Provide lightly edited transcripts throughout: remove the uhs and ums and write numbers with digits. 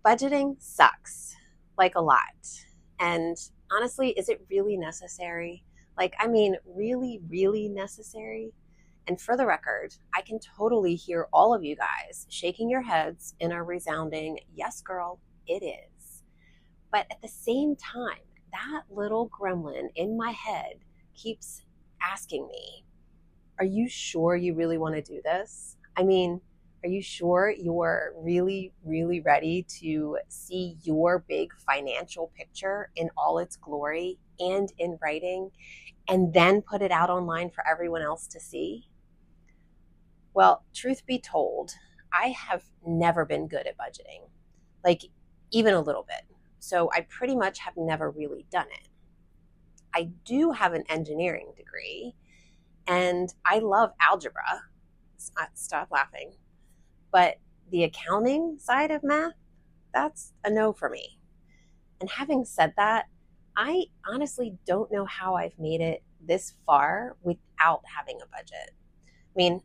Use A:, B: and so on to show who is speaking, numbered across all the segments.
A: Budgeting sucks, like a lot. And honestly, is it really necessary? Really, really necessary? And for the record, I can totally hear all of you guys shaking your heads in a resounding, yes, girl, it is. But at the same time, that little gremlin in my head keeps asking me, are you sure you really want to do this? Are you sure you're really, really ready to see your big financial picture in all its glory and in writing and then put it out online for everyone else to see? Well, truth be told, I have never been good at budgeting, like even a little bit. So I pretty much have never really done it. I do have an engineering degree and I love algebra. Stop laughing. But the accounting side of math, that's a no for me. And having said that, I honestly don't know how I've made it this far without having a budget.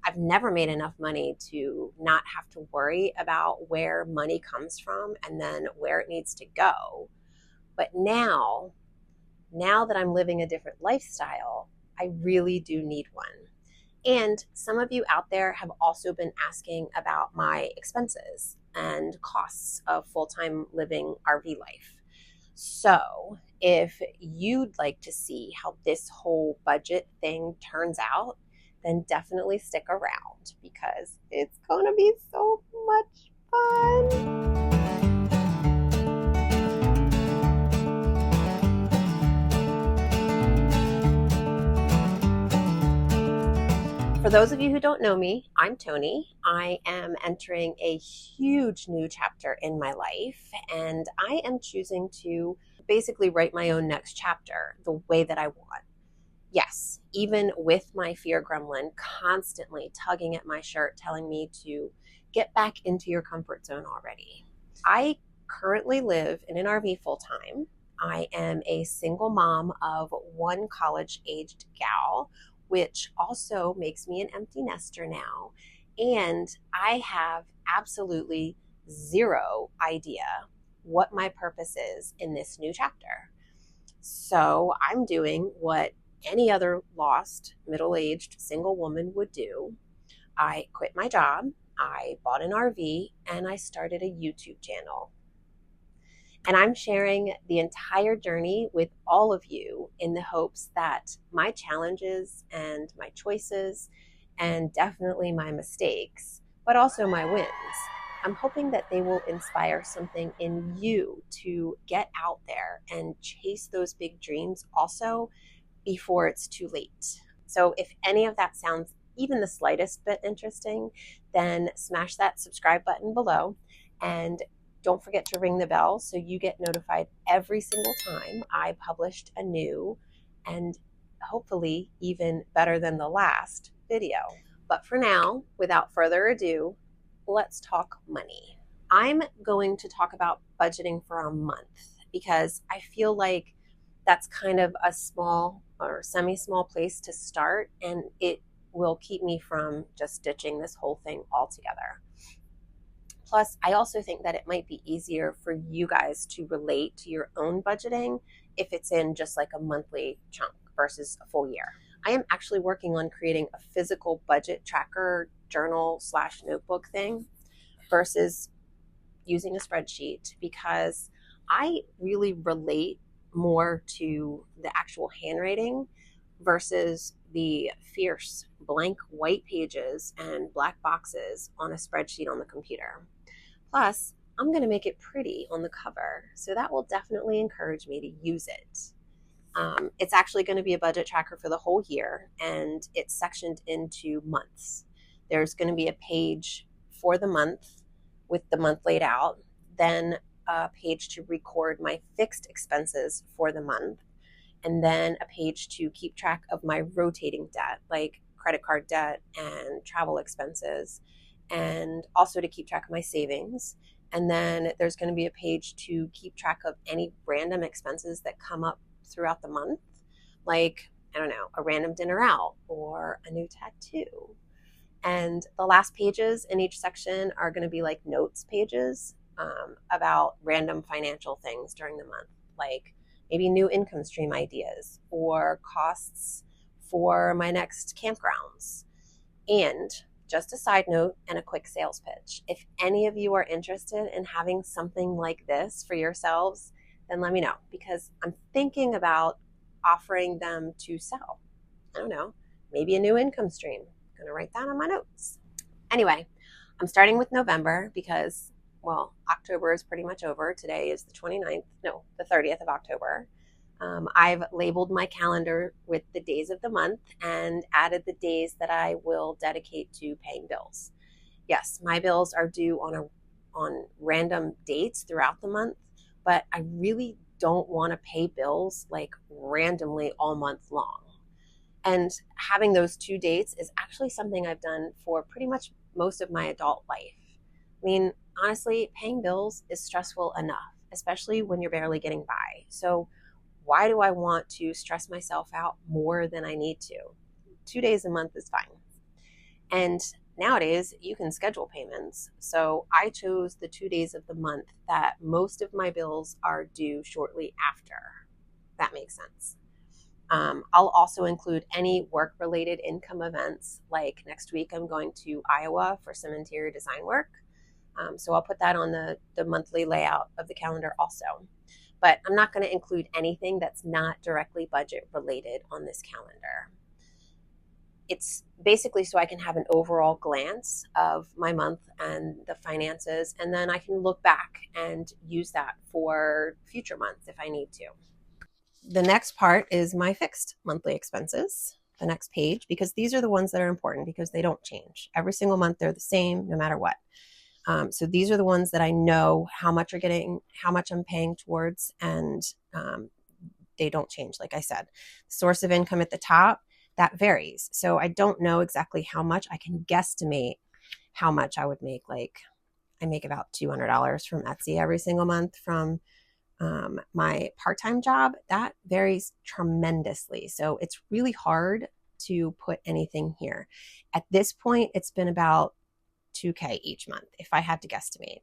A: I've never made enough money to not have to worry about where money comes from and then where it needs to go. But now that I'm living a different lifestyle, I really do need one. And some of you out there have also been asking about my expenses and costs of full-time living RV life. So if you'd like to see how this whole budget thing turns out, then definitely stick around because it's going to be so much fun. For those of you who don't know me, I'm Tony. I am entering a huge new chapter in my life, and I am choosing to basically write my own next chapter the way that I want. Yes, even with my fear gremlin constantly tugging at my shirt, telling me to get back into your comfort zone already. I currently live in an RV full time. I am a single mom of one college-aged gal, which also makes me an empty nester now. And I have absolutely zero idea what my purpose is in this new chapter. So I'm doing what any other lost, middle-aged single woman would do. I quit my job, I bought an RV, and I started a YouTube channel. And I'm sharing the entire journey with all of you in the hopes that my challenges and my choices, and definitely my mistakes, but also my wins, I'm hoping that they will inspire something in you to get out there and chase those big dreams also before it's too late. So if any of that sounds even the slightest bit interesting, then smash that subscribe button below and don't forget to ring the bell so you get notified every single time I published a new and hopefully even better than the last video. But for now, without further ado, let's talk money. I'm going to talk about budgeting for a month because I feel like that's kind of a small or semi-small place to start, and it will keep me from just ditching this whole thing altogether. Plus, I also think that it might be easier for you guys to relate to your own budgeting if it's in just like a monthly chunk versus a full year. I am actually working on creating a physical budget tracker journal / notebook thing versus using a spreadsheet because I really relate more to the actual handwriting versus the fierce blank white pages and black boxes on a spreadsheet on the computer. Plus, I'm going to make it pretty on the cover, so that will definitely encourage me to use it. It's actually going to be a budget tracker for the whole year, and it's sectioned into months. There's going to be a page for the month with the month laid out, then a page to record my fixed expenses for the month, and then a page to keep track of my rotating debt, like credit card debt and travel expenses, and also to keep track of my savings. And then there's going to be a page to keep track of any random expenses that come up throughout the month, like, I don't know, a random dinner out or a new tattoo. And the last pages in each section are going to be like notes pages about random financial things during the month, like maybe new income stream ideas or costs for my next campgrounds. And just a side note and a quick sales pitch. If any of you are interested in having something like this for yourselves, then let me know, because I'm thinking about offering them to sell. I don't know, maybe a new income stream. I'm going to write that on my notes. Anyway, I'm starting with November because, well, October is pretty much over. Today is the 29th, no, the 30th of October. I've labeled my calendar with the days of the month and added the days that I will dedicate to paying bills. Yes, my bills are due on random dates throughout the month, but I really don't want to pay bills like randomly all month long. And having those 2 dates is actually something I've done for pretty much most of my adult life. I mean, honestly, paying bills is stressful enough, especially when you're barely getting by. So why do I want to stress myself out more than I need to? 2 days a month is fine. And nowadays, you can schedule payments. So I chose the 2 days of the month that most of my bills are due shortly after. That makes sense. I'll also include any work-related income events, like next week I'm going to Iowa for some interior design work. So I'll put that on the monthly layout of the calendar also. But I'm not going to include anything that's not directly budget related on this calendar. It's basically so I can have an overall glance of my month and the finances, and then I can look back and use that for future months if I need to. The next part is my fixed monthly expenses, the next page, because these are the ones that are important because they don't change. Every single month they're the same no matter what. So these are the ones that I know how much I'm paying towards, and they don't change. Like I said, source of income at the top, that varies. So I don't know exactly how much. I can guesstimate how much I would make. Like I make about $200 from Etsy every single month. From my part-time job, that varies tremendously. So it's really hard to put anything here. At this point, it's been about $2,000 each month if I had to guesstimate.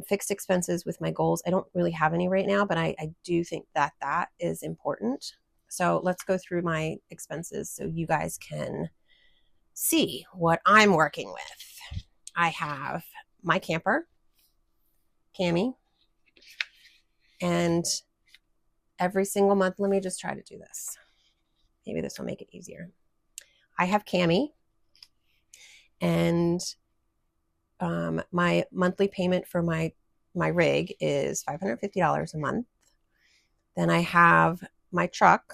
A: Fixed expenses with my goals, I don't really have any right now, but I do think that is important. So let's go through my expenses so you guys can see what I'm working with. I have my camper, Cami, and every single month, let me just try to do this. Maybe this will make it easier. I have Cami, and my monthly payment for my rig is $550 a month. Then I have my truck,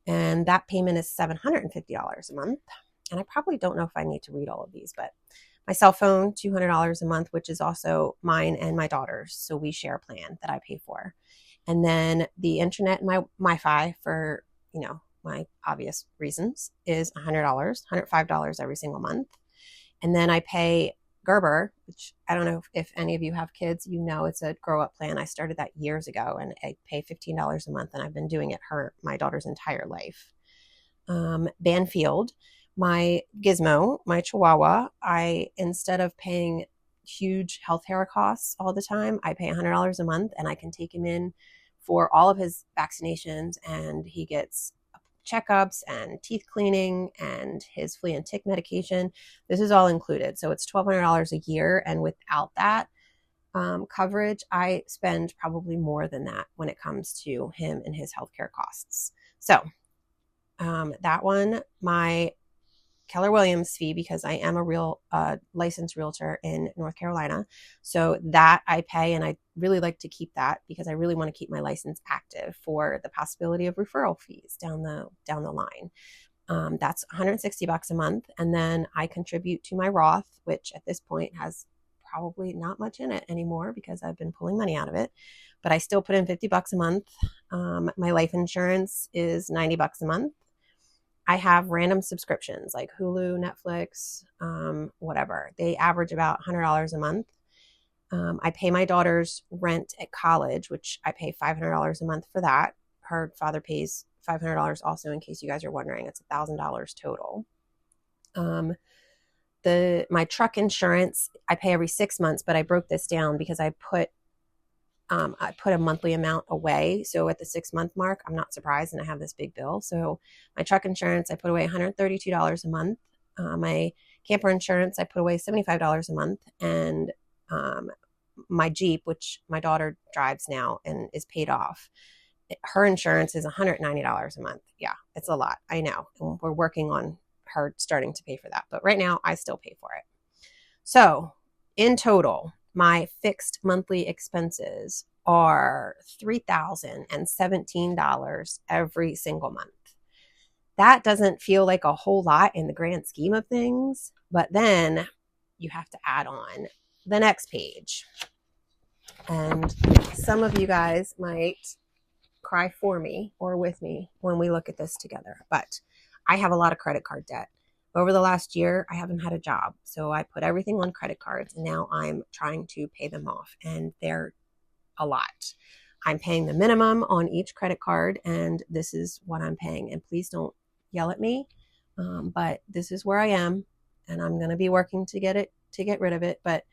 A: and that payment is $750 a month. And I probably don't know if I need to read all of these, but my cell phone, $200 a month, which is also mine and my daughter's. So we share a plan that I pay for. And then the internet and my Wi-Fi, for, my obvious reasons, is $100, $105 every single month. And then I pay Gerber, which I don't know if any of you have kids, it's a grow up plan. I started that years ago, and I pay $15 a month, and I've been doing it my daughter's entire life. Banfield, my Gizmo, my Chihuahua, instead of paying huge healthcare costs all the time, I pay $100 a month, and I can take him in for all of his vaccinations, and he gets checkups and teeth cleaning and his flea and tick medication. This is all included. So it's $1,200 a year. And without that coverage, I spend probably more than that when it comes to him and his healthcare costs. So that one, my Keller Williams fee, because I am a real licensed realtor in North Carolina. So that I pay, and I really like to keep that because I really want to keep my license active for the possibility of referral fees down the line. That's $160 a month. And then I contribute to my Roth, which at this point has probably not much in it anymore because I've been pulling money out of it, but I still put in $50 a month. My life insurance is $90 a month. I have random subscriptions like Hulu, Netflix, whatever. They average about $100 a month. I pay my daughter's rent at college, which I pay $500 a month for that. Her father pays $500 also, in case you guys are wondering. It's $1,000 total. My truck insurance, I pay every 6 months, but I broke this down because I put a monthly amount away. So at the 6 month mark, I'm not surprised and I have this big bill. So my truck insurance, I put away $132 a month. My camper insurance, I put away $75 a month. And my Jeep, which my daughter drives now and is paid off, her insurance is $190 a month. Yeah, it's a lot. I know. And we're working on her starting to pay for that. But right now, I still pay for it. So in total, my fixed monthly expenses are $3,017 every single month. That doesn't feel like a whole lot in the grand scheme of things, but then you have to add on the next page. And some of you guys might cry for me or with me when we look at this together, but I have a lot of credit card debt. Over the last year, I haven't had a job, so I put everything on credit cards, and now I'm trying to pay them off, and they're a lot. I'm paying the minimum on each credit card, and this is what I'm paying. And please don't yell at me, but this is where I am, and I'm going to be working to get rid of it. But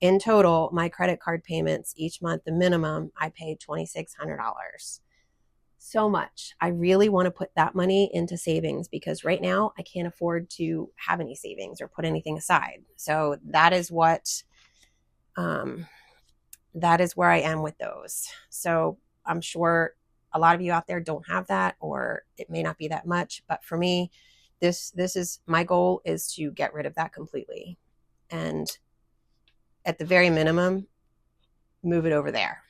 A: in total, my credit card payments each month, the minimum, I pay $2,600. So much. I really want to put that money into savings because right now I can't afford to have any savings or put anything aside. So that is where I am with those. So I'm sure a lot of you out there don't have that, or it may not be that much, but for me, this is my goal, is to get rid of that completely. And at the very minimum, move it over there.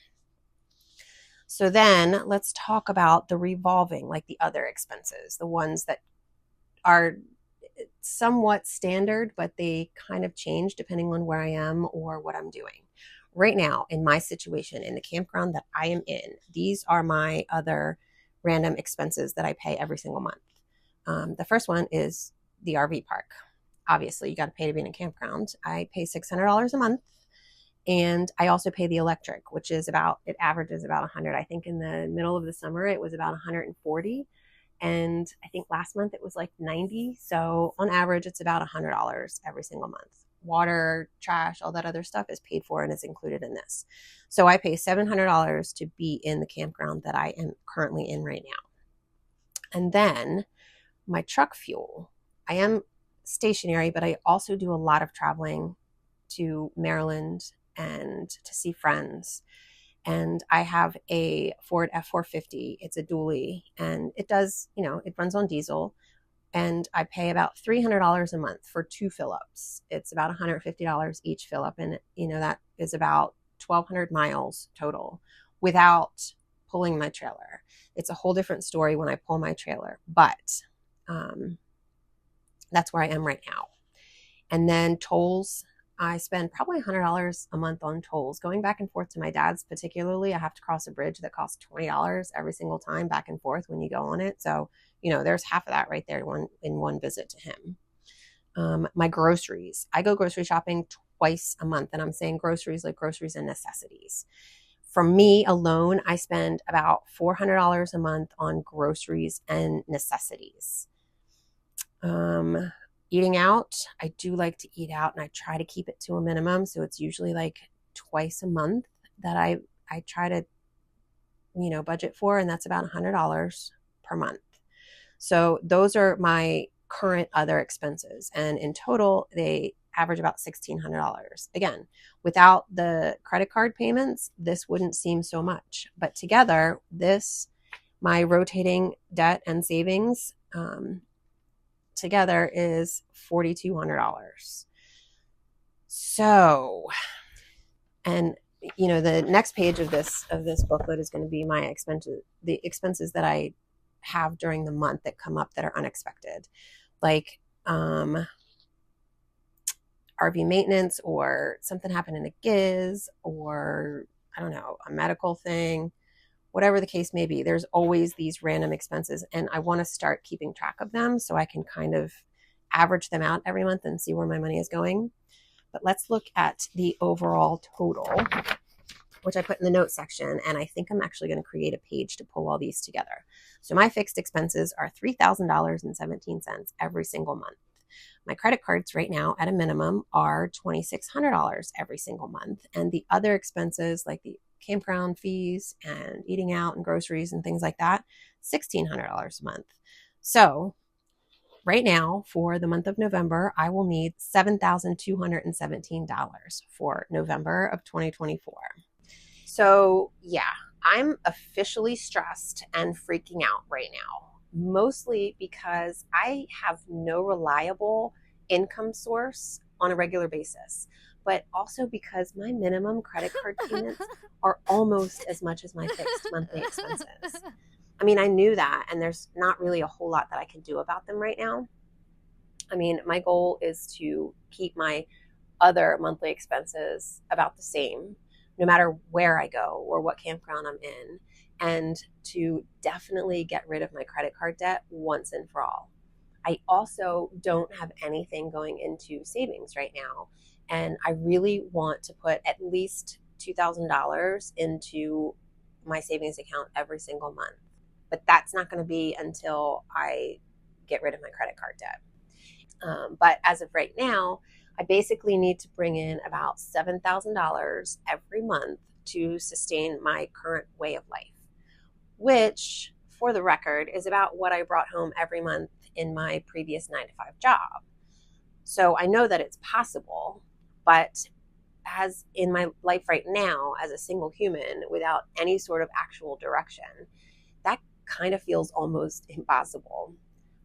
A: So then let's talk about the revolving, like the other expenses, the ones that are somewhat standard, but they kind of change depending on where I am or what I'm doing. Right now, in my situation, in the campground that I am in, these are my other random expenses that I pay every single month. The first one is the RV park. Obviously, you got to pay to be in a campground. I pay $600 a month. And I also pay the electric, which is it averages about 100. I think in the middle of the summer, it was about 140. And I think last month it was like 90. So on average, it's about $100 every single month. Water, trash, all that other stuff is paid for and is included in this. So I pay $700 to be in the campground that I am currently in right now. And then my truck fuel. I am stationary, but I also do a lot of traveling to Maryland and to see friends. And I have a Ford F450. It's a dually, and it does, it runs on diesel. And I pay about $300 a month for 2 fill-ups. It's about $150 each fill-up. And, that is about 1,200 miles total without pulling my trailer. It's a whole different story when I pull my trailer, but that's where I am right now. And then tolls. I spend probably $100 a month on tolls. Going back and forth to my dad's particularly, I have to cross a bridge that costs $20 every single time back and forth when you go on it. So, there's half of that right there in one visit to him. My groceries. I go grocery shopping twice a month, and I'm saying groceries like groceries and necessities. For me alone, I spend about $400 a month on groceries and necessities. Eating out, I do like to eat out, and I try to keep it to a minimum. So it's usually like twice a month that I try to, budget for, and that's about $100 per month. So those are my current other expenses. And in total, they average about $1,600. Again, without the credit card payments, this wouldn't seem so much. But together, my rotating debt and savings, together is $4,200. So, and the next page of this booklet is going to be my expenses, the expenses that I have during the month that come up that are unexpected, like RV maintenance, or something happened in a giz, or I don't know, a medical thing. Whatever the case may be, there's always these random expenses, and I want to start keeping track of them so I can kind of average them out every month and see where my money is going. But let's look at the overall total, which I put in the notes section, and I think I'm actually going to create a page to pull all these together. So my fixed expenses are $3,000.17 every single month. My credit cards right now at a minimum are $2,600 every single month. And the other expenses like the campground fees and eating out and groceries and things like that, $1,600 a month. So right now for the month of November, I will need $7,217 for November of 2024. So yeah, I'm officially stressed and freaking out right now, mostly because I have no reliable income source on a regular basis, but also because my minimum credit card payments are almost as much as my fixed monthly expenses. I mean, I knew that, and there's not really a whole lot that I can do about them right now. I mean, my goal is to keep my other monthly expenses about the same, no matter where I go or what campground I'm in, and to definitely get rid of my credit card debt once and for all. I also don't have anything going into savings right now, and I really want to put at least $2,000 into my savings account every single month. But that's not going to be until I get rid of my credit card debt. But as of right now, I basically need to bring in about $7,000 every month to sustain my current way of life, which, for the record, is about what I brought home every month in my previous 9-to-5 job. So I know that it's possible, but as in my life right now, as a single human without any sort of actual direction, that kind of feels almost impossible.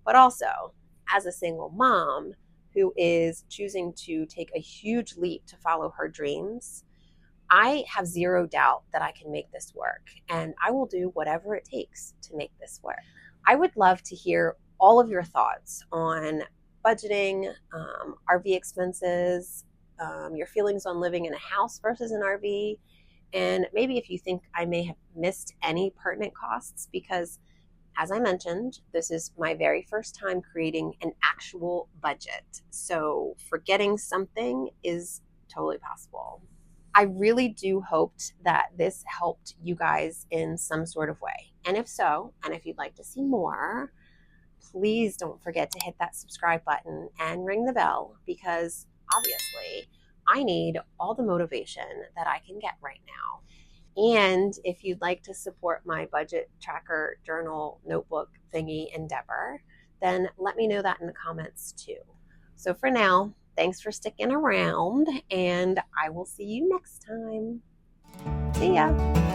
A: But also, as a single mom who is choosing to take a huge leap to follow her dreams, I have zero doubt that I can make this work, and I will do whatever it takes to make this work. I would love to hear all of your thoughts on budgeting, RV expenses, your feelings on living in a house versus an RV, and maybe if you think I may have missed any pertinent costs, because as I mentioned, this is my very first time creating an actual budget. So forgetting something is totally possible. I really do hope that this helped you guys in some sort of way. And if so, and if you'd like to see more, please don't forget to hit that subscribe button and ring the bell, because obviously I need all the motivation that I can get right now. And if you'd like to support my budget tracker journal notebook thingy endeavor, then let me know that in the comments too. So for now, thanks for sticking around, and I will see you next time. See ya.